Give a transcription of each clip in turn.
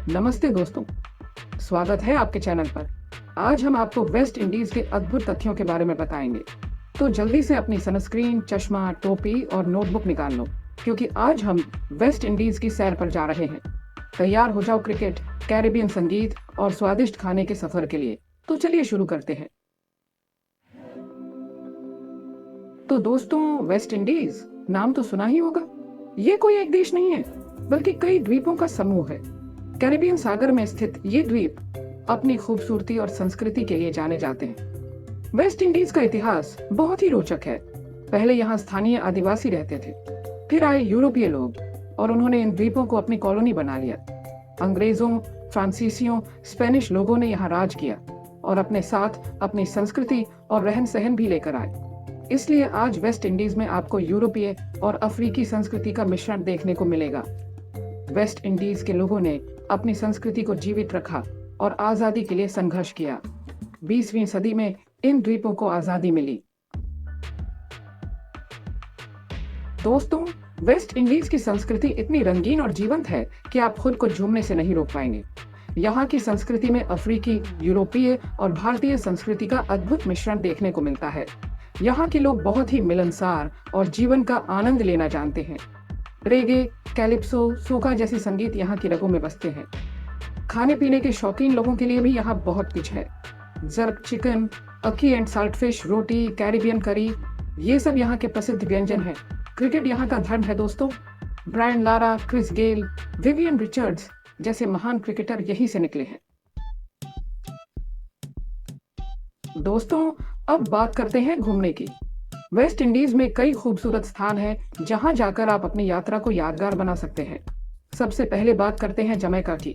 नमस्ते दोस्तों, स्वागत है आपके चैनल पर। आज हम आपको वेस्ट इंडीज के अद्भुत तथ्यों के बारे में बताएंगे। तो जल्दी से अपनी सनस्क्रीन, चश्मा, टोपी और नोटबुक निकाल लो, क्योंकि आज हम वेस्ट इंडीज की सैर पर जा रहे हैं। तैयार हो जाओ क्रिकेट, कैरिबियन संगीत और स्वादिष्ट खाने के सफर के लिए। तो चलिए शुरू करते हैं। तो दोस्तों, वेस्ट इंडीज नाम तो सुना ही होगा। ये कोई एक देश नहीं है, बल्कि कई द्वीपों का समूह है। कैरिबियन सागर में स्थित ये द्वीप अपनी खूबसूरती और संस्कृति के लिए जाने जाते हैं। वेस्ट इंडीज का इतिहास बहुत ही रोचक है। पहले यहाँ स्थानीय आदिवासी रहते थे, फिर आए यूरोपीय लोग और उन्होंने इन द्वीपों को अपनी कॉलोनी बना लिया। अंग्रेजों, फ्रांसीसियों, स्पेनिश लोगों ने यहाँ राज किया और अपने साथ अपनी संस्कृति और रहन सहन भी लेकर आए। इसलिए आज वेस्ट इंडीज में आपको यूरोपीय और अफ्रीकी संस्कृति का मिश्रण देखने को मिलेगा। वेस्ट इंडीज के लोगों ने अपनी संस्कृति को जीवित रखा और आजादी के लिए संघर्ष किया। 20वीं सदी में इन द्वीपों को आजादी मिली। दोस्तों, वेस्ट इंडीज की संस्कृति इतनी रंगीन और जीवंत है कि आप खुद को झूमने से नहीं रोक पाएंगे। यहाँ की संस्कृति में अफ्रीकी, यूरोपीय और भारतीय संस्कृति का अद्भुत मिश्रण देखने को मिलता है। यहाँ के लोग बहुत ही मिलनसार और जीवन का आनंद लेना जानते हैं। रेगे, कैलिप्सो, सोका जैसी संगीत यहाँ की रगों में बसते हैं। खाने पीने के शौकीन लोगों के लिए भी यहाँ बहुत कुछ है। Jerk chicken, ackee and salt fish, रोटी, कैरिबियन करी, ये सब यहाँ के प्रसिद्ध व्यंजन हैं। क्रिकेट यहाँ का धर्म है दोस्तों। Brian Lara, Chris Gayle, Vivian Richards जैसे महान क्रिकेटर यहीं से निकले हैं। दोस्तों, अब बात करते हैं घूमने की। वेस्ट इंडीज में कई खूबसूरत स्थान हैं जहां जाकर आप अपनी यात्रा को यादगार बना सकते हैं। सबसे पहले बात करते हैं जमैका की।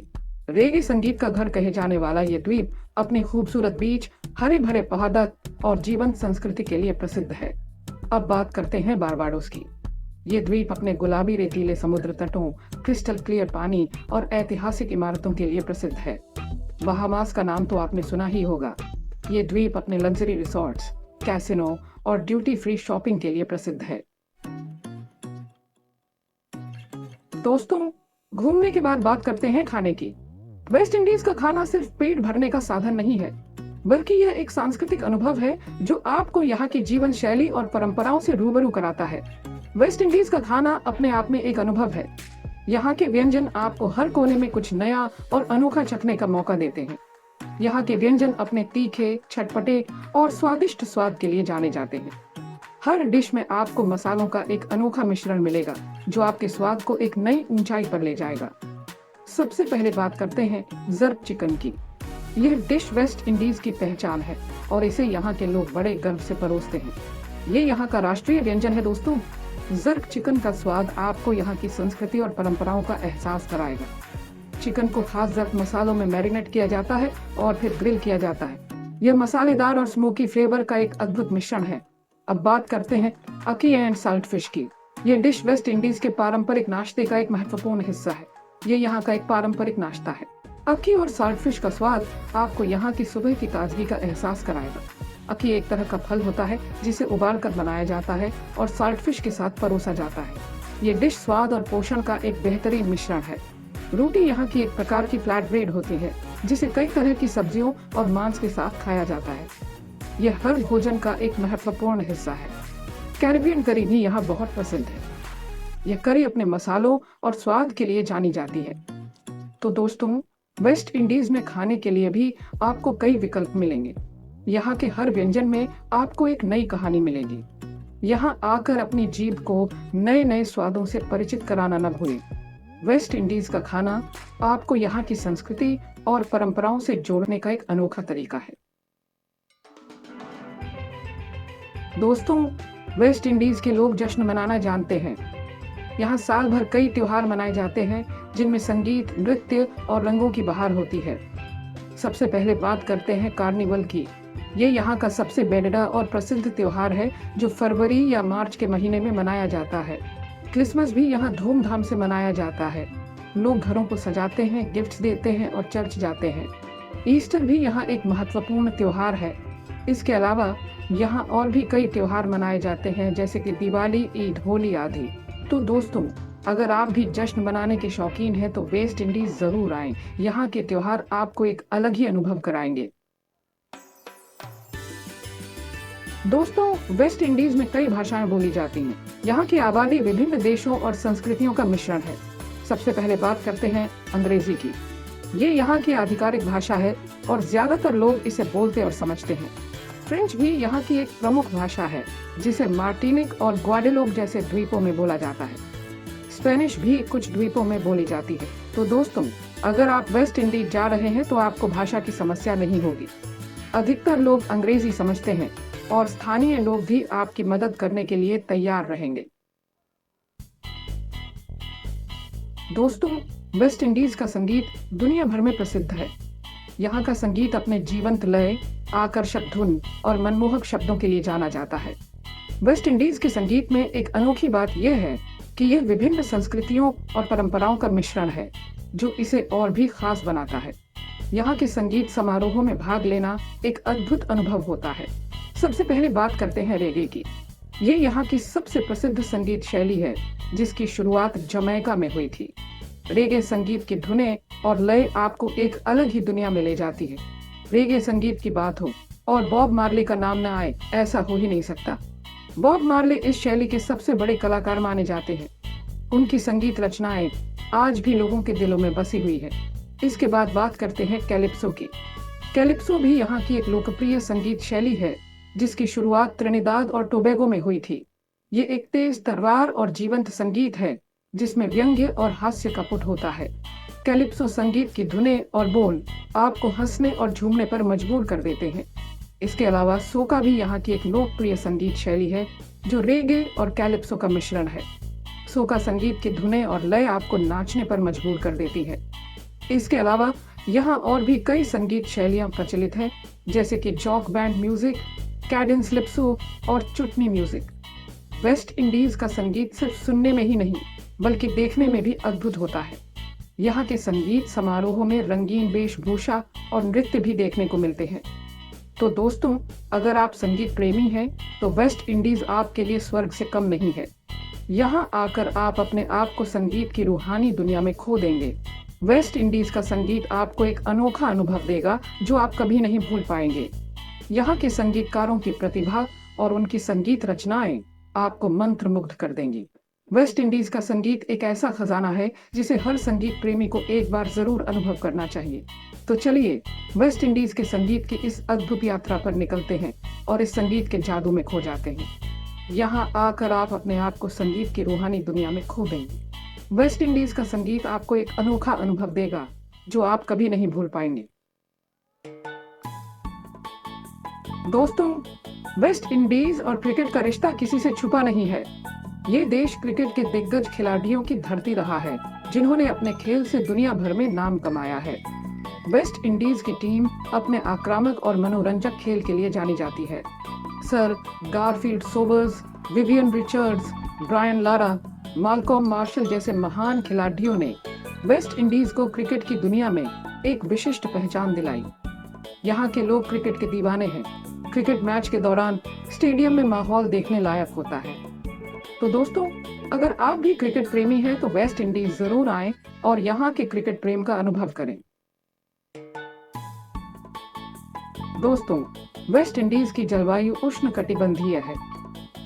रेगे संगीत का घर कहे जाने वाला ये द्वीप अपनी खूबसूरत बीच, हरे भरे पहाड़ और जीवंत संस्कृति के लिए प्रसिद्ध है। अब बात करते हैं बारबाडोस की। ये द्वीप अपने गुलाबी रेतीले समुद्र तटों, क्रिस्टल क्लियर पानी और ऐतिहासिक इमारतों के लिए प्रसिद्ध है। बहामास का नाम तो आपने सुना ही होगा। ये द्वीप अपने लग्जरी रिसोर्ट्स, कैसिनो और ड्यूटी फ्री शॉपिंग के लिए प्रसिद्ध है। दोस्तों, घूमने के बाद बात करते हैं खाने की। वेस्ट इंडीज का खाना सिर्फ पेट भरने का साधन नहीं है, बल्कि यह एक सांस्कृतिक अनुभव है जो आपको यहाँ की जीवन शैली और परंपराओं से रूबरू कराता है। वेस्ट इंडीज का खाना अपने आप में एक अनुभव है। यहाँ के व्यंजन आपको हर कोने में कुछ नया और अनोखा चखने का मौका देते हैं। यहाँ के व्यंजन अपने तीखे, चटपटे और स्वादिष्ट स्वाद के लिए जाने जाते हैं। हर डिश में आपको मसालों का एक अनोखा मिश्रण मिलेगा जो आपके स्वाद को एक नई ऊंचाई पर ले जाएगा। सबसे पहले बात करते हैं जर्क चिकन की। यह डिश वेस्ट इंडीज की पहचान है और इसे यहाँ के लोग बड़े गर्व से परोसते हैं। ये यहाँ का राष्ट्रीय व्यंजन है दोस्तों। जर्क चिकन का स्वाद आपको यहाँ की संस्कृति और परंपराओं का एहसास कराएगा। चिकन को खास जर्क मसालों में मैरिनेट किया जाता है और फिर ग्रिल किया जाता है। यह मसालेदार और स्मोकी फ्लेवर का एक अद्भुत मिश्रण है। अब बात करते हैं अकी एंड साल्ट फिश की। यह डिश वेस्ट इंडीज के पारंपरिक नाश्ते का एक महत्वपूर्ण हिस्सा है। ये यहाँ का एक पारंपरिक नाश्ता है। अकी और साल्ट फिश का स्वाद आपको यहाँ की सुबह की ताजगी का एहसास कराएगा। अकी एक तरह का फल होता है जिसे उबाल कर बनाया जाता है और साल्ट फिश के साथ परोसा जाता है। ये डिश स्वाद और पोषण का एक बेहतरीन मिश्रण है। रोटी यहाँ की एक प्रकार की फ्लैट ब्रेड होती है जिसे कई तरह की सब्जियों और मांस के साथ खाया जाता है। यह हर भोजन का एक महत्वपूर्ण हिस्सा है। कैरिबियन करी भी यहाँ बहुत प्रसिद्ध है। यह करी अपने मसालों और स्वाद के लिए जानी जाती है। तो दोस्तों, वेस्ट इंडीज में खाने के लिए भी आपको कई विकल्प मिलेंगे। यहाँ के हर व्यंजन में आपको एक नई कहानी मिलेगी। यहाँ आकर अपनी जीभ को नए नए स्वादों से परिचित कराना न भूलें। वेस्ट इंडीज का खाना आपको यहाँ की संस्कृति और परंपराओं से जोड़ने का एक अनोखा तरीका है। दोस्तों, वेस्ट इंडीज के लोग जश्न मनाना जानते हैं। यहाँ साल भर कई त्योहार मनाए जाते हैं जिनमें संगीत, नृत्य और रंगों की बहार होती है। सबसे पहले बात करते हैं कार्निवल की। ये यहाँ का सबसे बेनड़ा और प्रसिद्ध त्योहार है जो फरवरी या मार्च के महीने में मनाया जाता है। क्रिसमस भी यहाँ धूमधाम से मनाया जाता है। लोग घरों को सजाते हैं, गिफ्ट्स देते हैं और चर्च जाते हैं। ईस्टर भी यहाँ एक महत्वपूर्ण त्योहार है। इसके अलावा यहाँ और भी कई त्योहार मनाए जाते हैं जैसे कि दिवाली, ईद, होली आदि। तो दोस्तों, अगर आप भी जश्न मनाने के शौकीन हैं तो वेस्ट इंडीज जरूर आएं। यहाँ के त्योहार आपको एक अलग ही अनुभव कराएंगे। दोस्तों, वेस्ट इंडीज में कई भाषाएं बोली जाती हैं। यहाँ की आबादी विभिन्न देशों और संस्कृतियों का मिश्रण है। सबसे पहले बात करते हैं अंग्रेजी की। ये यहाँ की आधिकारिक भाषा है और ज्यादातर लोग इसे बोलते और समझते हैं। फ्रेंच भी यहाँ की एक प्रमुख भाषा है, जिसे मार्टिनिक और ग्वाडेलोप जैसे द्वीपों में बोला जाता है। स्पेनिश भी कुछ द्वीपों में बोली जाती है। तो दोस्तों, अगर आप वेस्ट इंडीज जा रहे हैं तो आपको भाषा की समस्या नहीं होगी। अधिकतर लोग अंग्रेजी समझते हैं और स्थानीय लोग भी आपकी मदद करने के लिए तैयार रहेंगे। दोस्तों, वेस्ट इंडीज का संगीत दुनिया भर में प्रसिद्ध है। यहाँ का संगीत अपने जीवंत लय, आकर्षक धुन और मनमोहक शब्दों के लिए जाना जाता है। वेस्ट इंडीज के संगीत में एक अनोखी बात यह है कि यह विभिन्न संस्कृतियों और परंपराओं का मिश्रण है, जो इसे और भी खास बनाता है। यहाँ के संगीत समारोहों में भाग लेना एक अद्भुत अनुभव होता है। सबसे पहले बात करते हैं रेगे की। ये यहाँ की सबसे प्रसिद्ध संगीत शैली है, जिसकी शुरुआत जमैका में हुई थी। रेगे संगीत की धुनें और लय आपको एक अलग ही दुनिया में ले जाती है। रेगे संगीत की बात हो और बॉब मार्ले का नाम न आए, ऐसा हो ही नहीं सकता। बॉब मार्ले इस शैली के सबसे बड़े कलाकार माने जाते हैं। उनकी संगीत रचनाएं आज भी लोगों के दिलों में बसी हुई है। इसके बाद बात करते हैं कैलिप्सो की। कैलिप्सो भी यहाँ की एक लोकप्रिय संगीत शैली है, जिसकी शुरुआत त्रिनिदाद और टोबैगो में हुई थी। ये एक तेज तर्रार और जीवंत संगीत है, जिसमें व्यंग्य और हास्य का पुट होता है। कैलिप्सो संगीत की धुनें और बोल आपको हंसने और झूमने पर मजबूर कर देते हैं। इसके अलावा सोका भी यहाँ की एक लोकप्रिय संगीत शैली है, जो रेगे और कैलिप्सो का मिश्रण है। सोका संगीत की धुनें और लय आपको नाचने पर मजबूर कर देती है। इसके अलावा यहाँ और भी कई संगीत शैलियाँ प्रचलित हैं, जैसे कि जॉक बैंड म्यूजिक, कैडेंस लिप्सो और चुटनी म्यूजिक। वेस्ट इंडीज का संगीत सिर्फ सुनने में ही नहीं, बल्कि देखने में भी अद्भुत होता है। यहाँ के संगीत समारोहों में रंगीन वेशभूषा और नृत्य भी देखने को मिलते हैं। तो दोस्तों, अगर आप संगीत प्रेमी हैं, तो वेस्ट इंडीज आपके लिए स्वर्ग से कम नहीं है। यहाँ आकर आप अपने आप को संगीत की रूहानी दुनिया में खो देंगे। वेस्ट इंडीज का संगीत आपको एक अनोखा अनुभव देगा, जो आप कभी नहीं भूल पाएंगे। यहाँ के संगीतकारों की प्रतिभा और उनकी संगीत रचनाएं आपको मंत्रमुग्ध कर देंगी। वेस्ट इंडीज का संगीत एक ऐसा खजाना है, जिसे हर संगीत प्रेमी को एक बार जरूर अनुभव करना चाहिए। तो चलिए, वेस्ट इंडीज के संगीत की इस अद्भुत यात्रा पर निकलते हैं और इस संगीत के जादू में खो जाते हैं। यहाँ आकर आप अपने आप को संगीत की रूहानी दुनिया में खो देंगे। वेस्ट इंडीज का संगीत आपको एक अनोखा अनुभव देगा, जो आप कभी नहीं भूल पाएंगे। दोस्तों, वेस्ट इंडीज और क्रिकेट का रिश्ता किसी से छुपा नहीं है। ये देश क्रिकेट के दिग्गज खिलाड़ियों की धरती रहा है, जिन्होंने अपने खेल से दुनिया भर में नाम कमाया है। वेस्ट इंडीज की टीम अपने आक्रामक और मनोरंजक खेल के लिए जानी जाती है। Sir Garfield Sobers, Vivian Richards, Brian Lara, Malcolm Marshall जैसे महान खिलाड़ियों ने वेस्ट इंडीज को क्रिकेट की दुनिया में एक विशिष्ट पहचान दिलाई। यहाँ के लोग क्रिकेट के दीवाने हैं। क्रिकेट मैच के दौरान स्टेडियम में माहौल देखने लायक होता है। तो दोस्तों, अगर आप भी क्रिकेट प्रेमी हैं, तो वेस्ट इंडीज जरूर आएं और यहाँ के क्रिकेट प्रेम का अनुभव करें। दोस्तों, वेस्ट इंडीज की जलवायु उष्णकटिबंधीय है।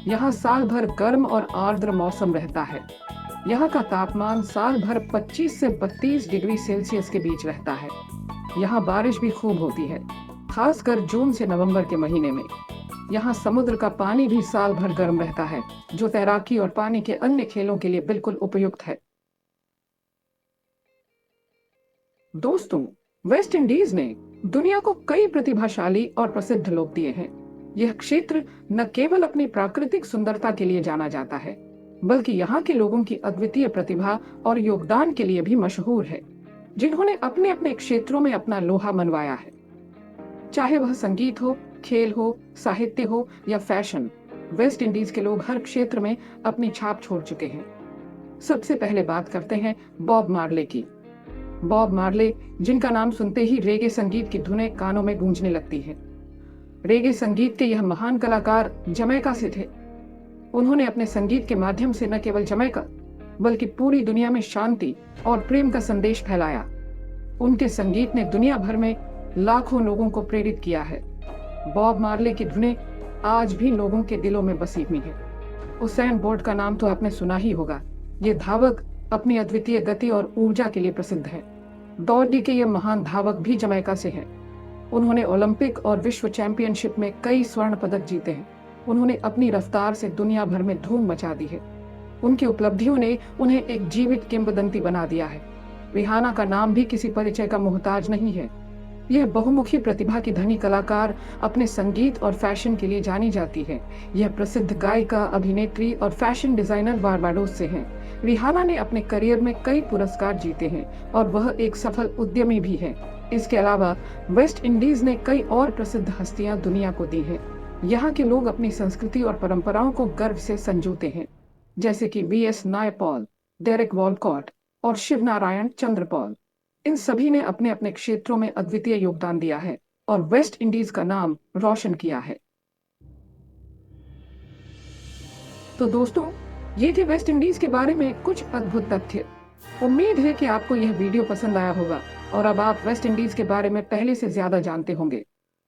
यहाँ साल भर गर्म और आर्द्र मौसम रहता है। यहाँ का तापमान साल भर 25 से 32 डिग्री सेल्सियस के बीच रहता है। यहाँ बारिश भी खूब होती है, खासकर जून से नवंबर के महीने में। यहाँ समुद्र का पानी भी साल भर गर्म रहता है, जो तैराकी और पानी के अन्य खेलों के लिए बिल्कुल उपयुक्त है। दोस्तों, वेस्ट इंडीज ने दुनिया को कई प्रतिभाशाली और प्रसिद्ध लोग दिए हैं। यह क्षेत्र न केवल अपनी प्राकृतिक सुंदरता के लिए जाना जाता है, बल्कि यहाँ के लोगों की अद्वितीय प्रतिभा और योगदान के लिए भी मशहूर है, जिन्होंने अपने अपने क्षेत्रों में अपना लोहा मनवाया है। चाहे वह संगीत हो, खेल हो, साहित्य हो या फैशन, वेस्ट इंडीज के लोग हर क्षेत्र में अपनी छाप छोड़ चुके हैं। सबसे पहले बात करते हैं बॉब मार्ले की। बॉब मार्ले, जिनका नाम सुनते ही रेगे संगीत की धुनें कानों में गूंजने लगती हैं। रेगे संगीत के यह महान कलाकार जमैका से थे। उन्होंने अपने संगीत के माध्यम से न केवल जमैका, बल्कि पूरी दुनिया में शांति और प्रेम का संदेश फैलाया। उनके संगीत ने दुनिया भर में लाखों लोगों को प्रेरित किया है। बॉब मार्ले की धुनें आज भी लोगों के दिलों में बसी हुई है। उसेन बोल्ट का नाम तो आपने सुना ही होगा। ये धावक अपनी अद्वितीय गति और ऊर्जा के लिए प्रसिद्ध है। दौड़ के ये महान धावक भी जमैका से हैं। उन्होंने ओलंपिक और विश्व चैंपियनशिप में कई स्वर्ण पदक जीते हैं। उन्होंने अपनी रफ्तार से दुनिया भर में धूम मचा दी है। उनकी उपलब्धियों ने उन्हें एक जीवित किंवदंती बना दिया है। रिहाना का नाम भी किसी परिचय का मोहताज नहीं है। यह बहुमुखी प्रतिभा की धनी कलाकार अपने संगीत और फैशन के लिए जानी जाती है। यह प्रसिद्ध गायिका, अभिनेत्री और फैशन डिजाइनर बारबाडोस से हैं। रिहाना ने अपने करियर में कई पुरस्कार जीते हैं और वह एक सफल उद्यमी भी है। इसके अलावा वेस्ट इंडीज ने कई और प्रसिद्ध हस्तियां दुनिया को दी हैं। यहाँ के लोग अपनी संस्कृति और परंपराओं को गर्व से संजोते हैं, जैसे कि वी.एस. नायपॉल, डेरेक वॉलकॉट और शिव नारायण चंद्रपॉल। इन सभी ने अपने अपने क्षेत्रों में अद्वितीय योगदान दिया है और वेस्ट इंडीज का नाम रोशन किया है। तो दोस्तों, ये थे वेस्ट इंडीज के बारे में कुछ अद्भुत तथ्य। उम्मीद है कि आपको यह वीडियो पसंद आया होगा और अब आप वेस्ट इंडीज के बारे में पहले से ज्यादा जानते होंगे।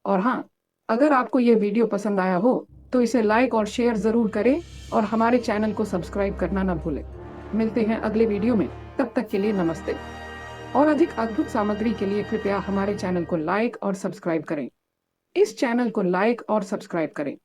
और हाँ, अगर आपको यह वीडियो पसंद आया हो तो इसे लाइक और शेयर जरूर करें और हमारे चैनल को सब्सक्राइब करना न भूलें। मिलते हैं अगले वीडियो में, तब तक के लिए नमस्ते। और अधिक अद्भुत सामग्री के लिए कृपया हमारे चैनल को लाइक और सब्सक्राइब करें। इस चैनल को लाइक और सब्सक्राइब करें।